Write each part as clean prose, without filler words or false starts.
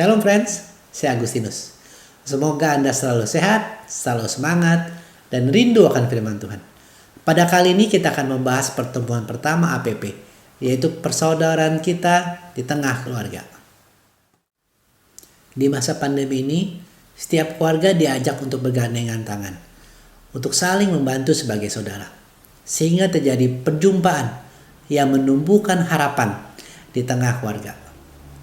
Shalom friends, saya Agustinus. Semoga Anda selalu sehat, selalu semangat, dan rindu akan firman Tuhan. Pada kali ini kita akan membahas pertemuan pertama APP, yaitu persaudaraan kita di tengah keluarga. Di masa pandemi ini, setiap keluarga diajak untuk bergandengan tangan, untuk saling membantu sebagai saudara, sehingga terjadi perjumpaan yang menumbuhkan harapan di tengah keluarga.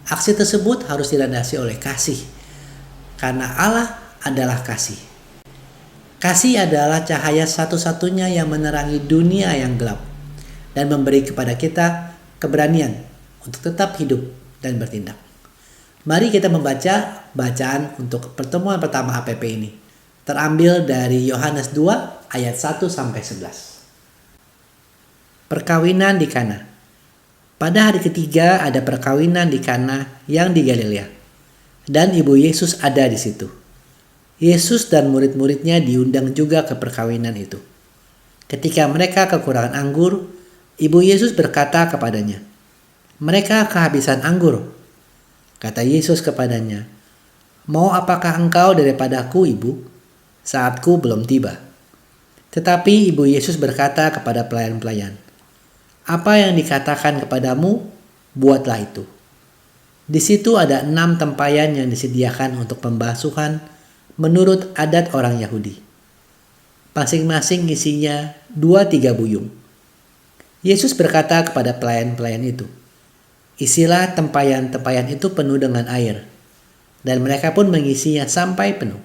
Aksi tersebut harus dilandasi oleh kasih, karena Allah adalah kasih. Kasih adalah cahaya satu-satunya yang menerangi dunia yang gelap dan memberi kepada kita keberanian untuk tetap hidup dan bertindak. Mari kita membaca bacaan untuk pertemuan pertama APP ini. Terambil dari Yohanes 2 ayat 1-11. Perkawinan di Kana. Pada hari ketiga ada perkawinan di Kana yang di Galilea, dan ibu Yesus ada di situ. Yesus dan murid-muridnya diundang juga ke perkawinan itu. Ketika mereka kekurangan anggur, ibu Yesus berkata kepadanya, "Mereka kehabisan anggur." Kata Yesus kepadanya, "Mau apakah engkau daripadaku, ibu? Saatku belum tiba." Tetapi ibu Yesus berkata kepada pelayan-pelayan, "Apa yang dikatakan kepadamu, buatlah itu." Di situ ada 6 tempayan yang disediakan untuk pembasuhan menurut adat orang Yahudi. Masing-masing isinya 2-3 buyung. Yesus berkata kepada pelayan-pelayan itu, "Isilah tempayan-tempayan itu penuh dengan air." Dan mereka pun mengisinya sampai penuh.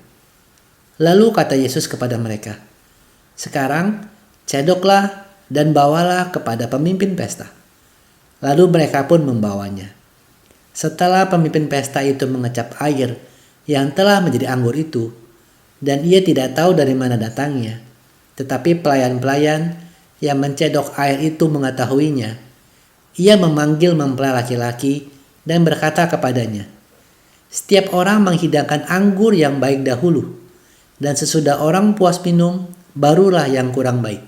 Lalu kata Yesus kepada mereka, "Sekarang cedoklah dan bawalah kepada pemimpin pesta." Lalu mereka pun membawanya. Setelah pemimpin pesta itu mengecap air yang telah menjadi anggur itu, dan ia tidak tahu dari mana datangnya, tetapi pelayan-pelayan yang mencedok air itu mengetahuinya, ia memanggil mempelai laki-laki dan berkata kepadanya, "Setiap orang menghidangkan anggur yang baik dahulu, dan sesudah orang puas minum, barulah yang kurang baik.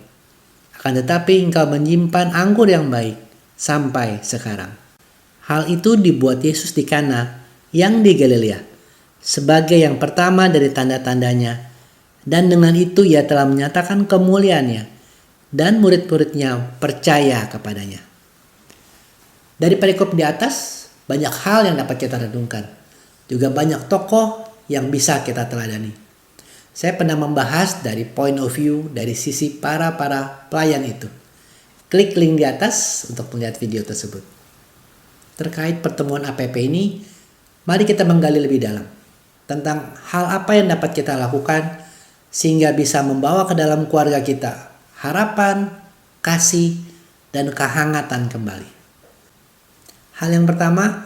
Akan tetapi engkau menyimpan anggur yang baik sampai sekarang." Hal itu dibuat Yesus di Kana yang di Galilea sebagai yang pertama dari tanda-tandanya, dan dengan itu ia telah menyatakan kemuliaannya, dan murid-muridnya percaya kepadanya. Dari perikop di atas, banyak hal yang dapat kita renungkan. Juga banyak tokoh yang bisa kita teladani. Saya pernah membahas dari point of view dari sisi para pelayan itu. Klik link di atas untuk melihat video tersebut. Terkait pertemuan APP ini, mari kita menggali lebih dalam tentang hal apa yang dapat kita lakukan sehingga bisa membawa ke dalam keluarga kita harapan, kasih, dan kehangatan kembali. Hal yang pertama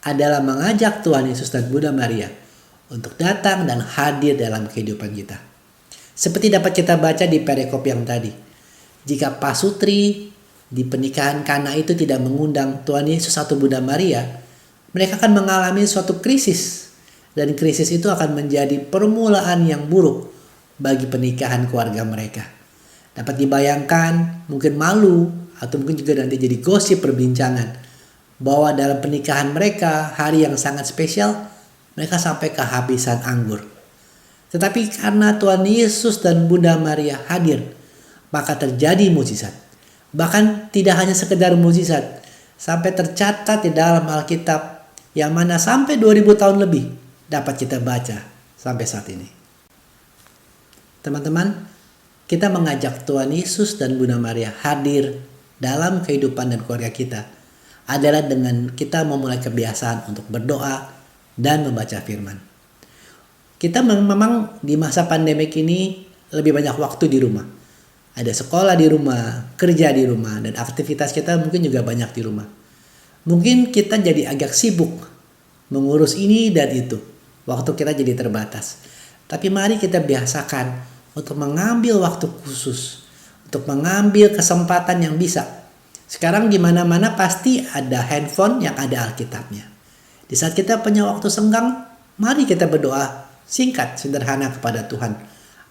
adalah mengajak Tuhan Yesus dan Bunda Maria untuk datang dan hadir dalam kehidupan kita. Seperti dapat kita baca di perikop yang tadi. Jika pasutri di pernikahan Kana itu tidak mengundang Tuhan Yesus atau Bunda Maria, mereka akan mengalami suatu krisis. Dan krisis itu akan menjadi permulaan yang buruk bagi pernikahan keluarga mereka. Dapat dibayangkan, mungkin malu, atau mungkin juga nanti jadi gosip perbincangan, bahwa dalam pernikahan mereka, hari yang sangat spesial, mereka sampai kehabisan anggur. Tetapi karena Tuhan Yesus dan Bunda Maria hadir, maka terjadi mukjizat. Bahkan tidak hanya sekedar mukjizat, sampai tercatat di dalam Alkitab yang mana sampai 2000 tahun lebih dapat kita baca sampai saat ini. Teman-teman, kita mengajak Tuhan Yesus dan Bunda Maria hadir dalam kehidupan dan keluarga kita adalah dengan kita memulai kebiasaan untuk berdoa dan membaca firman. Kita memang di masa pandemik ini lebih banyak waktu di rumah. Ada sekolah di rumah, kerja di rumah, dan aktivitas kita mungkin juga banyak di rumah. Mungkin kita jadi agak sibuk mengurus ini dan itu. Waktu kita jadi terbatas. Tapi mari kita biasakan untuk mengambil waktu khusus, untuk mengambil kesempatan yang bisa. Sekarang di mana-mana pasti ada handphone yang ada Alkitabnya. Di saat kita punya waktu senggang, mari kita berdoa singkat, sederhana kepada Tuhan.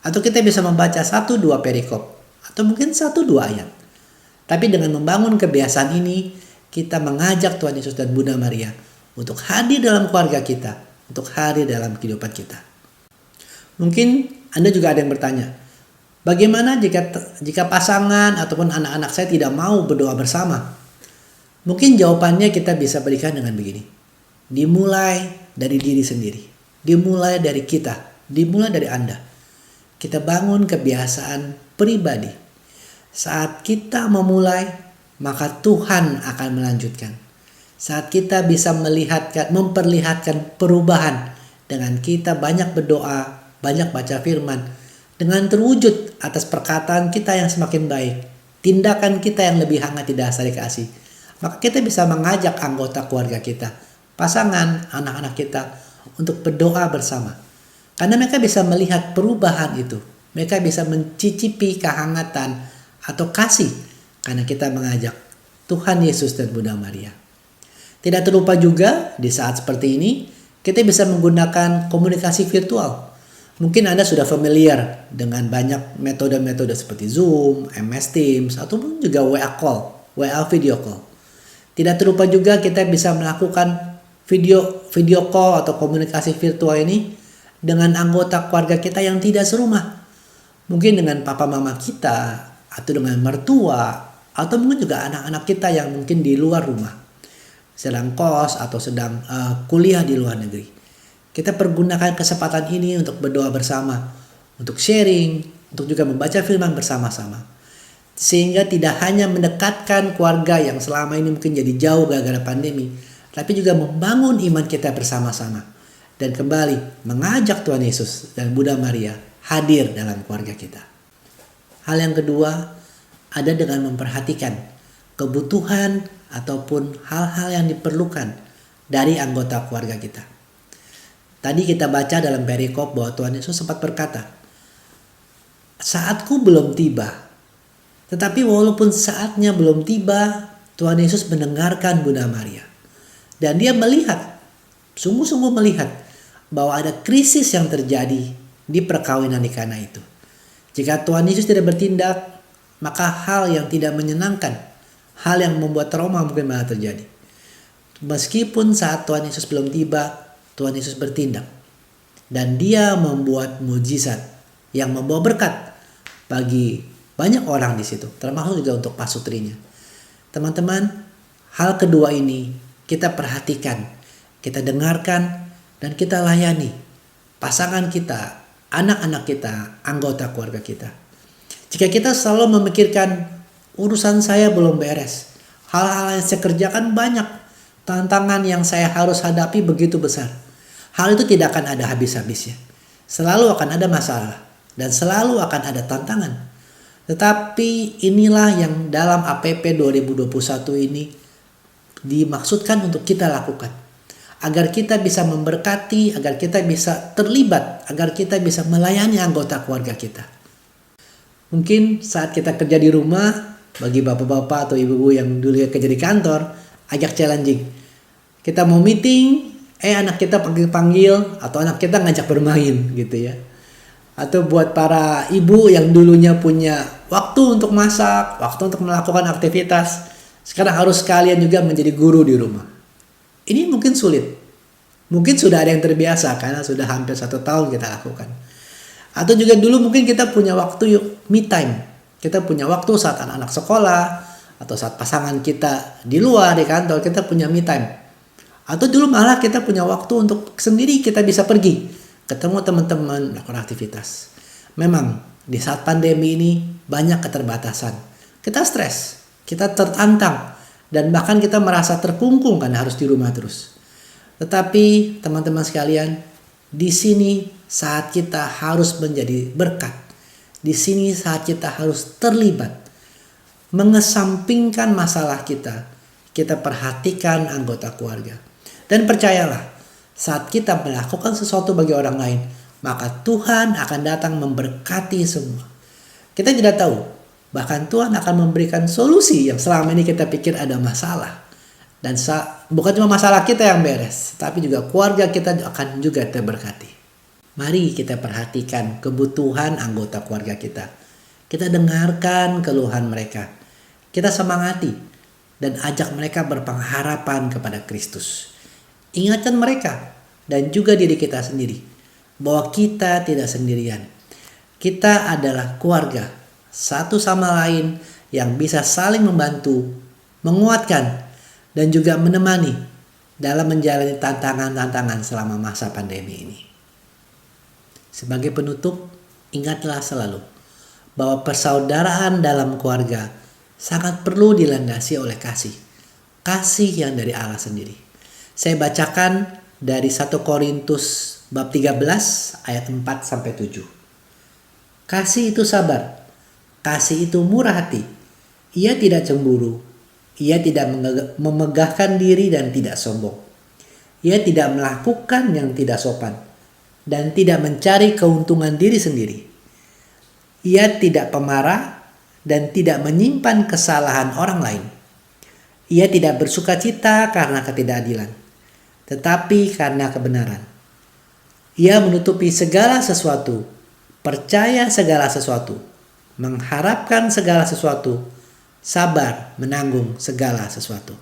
Atau kita bisa membaca 1-2 perikop. Atau mungkin 1-2 ayat. Tapi dengan membangun kebiasaan ini, kita mengajak Tuhan Yesus dan Bunda Maria untuk hadir dalam keluarga kita, untuk hadir dalam kehidupan kita. Mungkin Anda juga ada yang bertanya, bagaimana jika pasangan ataupun anak-anak saya tidak mau berdoa bersama? Mungkin jawabannya kita bisa berikan dengan begini. Dimulai dari diri sendiri. Dimulai dari kita. Dimulai dari Anda. Kita bangun kebiasaan pribadi. Saat kita memulai, maka Tuhan akan melanjutkan. Saat kita bisa memperlihatkan perubahan dengan kita banyak berdoa, banyak baca firman, dengan terwujud atas perkataan kita yang semakin baik, tindakan kita yang lebih hangat didasari kasih, maka kita bisa mengajak anggota keluarga kita, pasangan, anak-anak kita untuk berdoa bersama. Karena mereka bisa melihat perubahan itu. Mereka bisa mencicipi kehangatan atau kasih karena kita mengajak Tuhan Yesus dan Bunda Maria. Tidak terlupa juga di saat seperti ini kita bisa menggunakan komunikasi virtual. Mungkin Anda sudah familiar dengan banyak metode-metode seperti Zoom, MS Teams, ataupun juga WA Call, WA Video Call. Tidak terlupa juga kita bisa melakukan video call atau komunikasi virtual ini dengan anggota keluarga kita yang tidak serumah. Mungkin dengan papa mama kita, atau dengan mertua, atau mungkin juga anak-anak kita yang mungkin di luar rumah, sedang kos atau sedang kuliah di luar negeri. Kita pergunakan kesempatan ini untuk berdoa bersama, untuk sharing, untuk juga membaca firman bersama-sama. Sehingga tidak hanya mendekatkan keluarga yang selama ini mungkin jadi jauh gara-gara pandemi, tapi juga membangun iman kita bersama-sama. Dan kembali mengajak Tuhan Yesus dan Bunda Maria hadir dalam keluarga kita. Hal yang kedua, ada dengan memperhatikan kebutuhan ataupun hal-hal yang diperlukan dari anggota keluarga kita. Tadi kita baca dalam perikop bahwa Tuhan Yesus sempat berkata, saatku belum tiba. Tetapi walaupun saatnya belum tiba, Tuhan Yesus mendengarkan Bunda Maria. Dan dia melihat, sungguh-sungguh melihat bahwa ada krisis yang terjadi di perkawinan di Kana itu. Jika Tuhan Yesus tidak bertindak, maka hal yang tidak menyenangkan, hal yang membuat trauma mungkin malah terjadi. Meskipun saat Tuhan Yesus belum tiba, Tuhan Yesus bertindak. Dan dia membuat mujizat yang membawa berkat bagi banyak orang di situ, termasuk juga untuk pasutrinya. Teman-teman, hal kedua ini kita perhatikan, kita dengarkan, dan kita layani pasangan kita, anak-anak kita, anggota keluarga kita. Jika kita selalu memikirkan urusan saya belum beres, hal-hal yang saya kerjakan banyak, tantangan yang saya harus hadapi begitu besar, hal itu tidak akan ada habis-habisnya. Selalu akan ada masalah dan selalu akan ada tantangan. Tetapi inilah yang dalam APP 2021 ini dimaksudkan untuk kita lakukan. Agar kita bisa memberkati, agar kita bisa terlibat, agar kita bisa melayani anggota keluarga kita. Mungkin saat kita kerja di rumah, bagi bapak-bapak atau ibu-ibu yang dulu kerja di kantor, ajak challenging. Kita mau meeting, anak kita panggil atau anak kita ngajak bermain gitu ya. Atau buat para ibu yang dulunya punya waktu untuk masak, waktu untuk melakukan aktivitas, sekarang harus kalian juga menjadi guru di rumah. Ini mungkin sulit. Mungkin sudah ada yang terbiasa karena sudah hampir 1 tahun kita lakukan. Atau juga dulu mungkin kita punya waktu me time. Kita punya waktu saat anak-anak sekolah atau saat pasangan kita di luar di kantor, kita punya me time. Atau dulu malah kita punya waktu untuk sendiri, kita bisa pergi ketemu teman-teman, melakukan aktivitas. Memang di saat pandemi ini banyak keterbatasan. Kita stres, kita tertantang, dan bahkan kita merasa terkungkung karena harus di rumah terus. Tetapi teman-teman sekalian, di sini saat kita harus menjadi berkat. Di sini saat kita harus terlibat. Mengesampingkan masalah kita, kita perhatikan anggota keluarga. Dan percayalah, saat kita melakukan sesuatu bagi orang lain, maka Tuhan akan datang memberkati semua. Kita tidak tahu, bahkan Tuhan akan memberikan solusi yang selama ini kita pikir ada masalah. Dan bukan cuma masalah kita yang beres, tapi juga keluarga kita akan juga terberkati. Mari kita perhatikan kebutuhan anggota keluarga kita. Kita dengarkan keluhan mereka. Kita semangati dan ajak mereka berpengharapan kepada Kristus. Ingatkan mereka dan juga diri kita sendiri bahwa kita tidak sendirian. Kita adalah keluarga, satu sama lain yang bisa saling membantu, menguatkan, dan juga menemani dalam menjalani tantangan-tantangan selama masa pandemi ini. Sebagai penutup, ingatlah selalu bahwa persaudaraan dalam keluarga sangat perlu dilandasi oleh kasih. Kasih yang dari Allah sendiri. Saya bacakan dari 1 Korintus bab 13 ayat 4-7. Kasih itu sabar. Kasih itu murah hati. Ia tidak cemburu. Ia tidak memegahkan diri dan tidak sombong. Ia tidak melakukan yang tidak sopan dan tidak mencari keuntungan diri sendiri. Ia tidak pemarah dan tidak menyimpan kesalahan orang lain. Ia tidak bersukacita karena ketidakadilan, tetapi karena kebenaran. Ia menutupi segala sesuatu, percaya segala sesuatu, mengharapkan segala sesuatu, sabar menanggung segala sesuatu.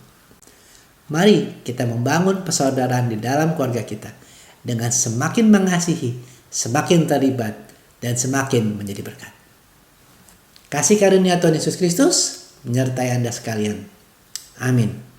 Mari kita membangun persaudaraan di dalam keluarga kita dengan semakin mengasihi, semakin terlibat, dan semakin menjadi berkat. Kasih karunia Tuhan Yesus Kristus menyertai Anda sekalian. Amin.